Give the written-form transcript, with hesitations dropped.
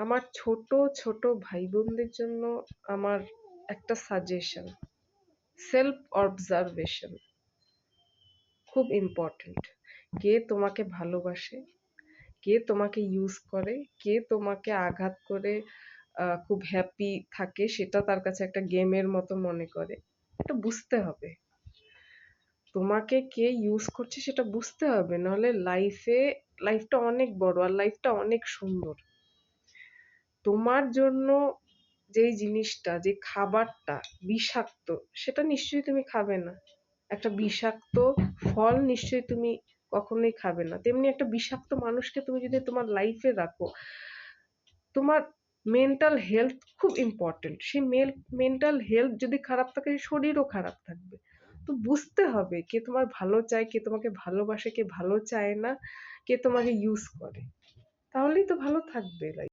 আমার ছোট, ছোট ভাই বোনদের জন্য আমার একটা সাজেশন, সেলফ অবজারভেশন খুব ইম্পর্টেন্ট। কে তোমাকে ভালোবাসে, কে তোমাকে ইউজ করে, কে তোমাকে আঘাত করে খুব হ্যাপি থাকে, সেটা তার কাছে একটা গেমের মতো মনে করে। এটা বুঝতে হবে। তোমাকে কে ইউজ করছে সেটা বুঝতে হবে, নাহলে লাইফটা অনেক বড় আর লাইফটা অনেক সুন্দর। তোমার জন্য যেই জিনিসটা, যে খাবারটা বিষাক্ত, সেটা নিশ্চয়ই তুমি খাবে না। একটা বিষাক্ত ফল নিশ্চয়ই তুমি কখনোই খাবে না। তেমনি একটা বিষাক্ত মানুষকে তুমি যদি তোমার লাইফে রাখো, তোমার মেন্টাল হেলথ খুব ইম্পর্টেন্ট। সেই মেন্টাল হেলথ যদি খারাপ থাকে, শরীরও খারাপ থাকবে। তো বুঝতে হবে কে তোমার ভালো চায়, কে তোমাকে ভালোবাসে, কে ভালো চায় না, কে তোমাকে ইউজ করে। তাহলেই তো ভালো থাকবে লাইফ।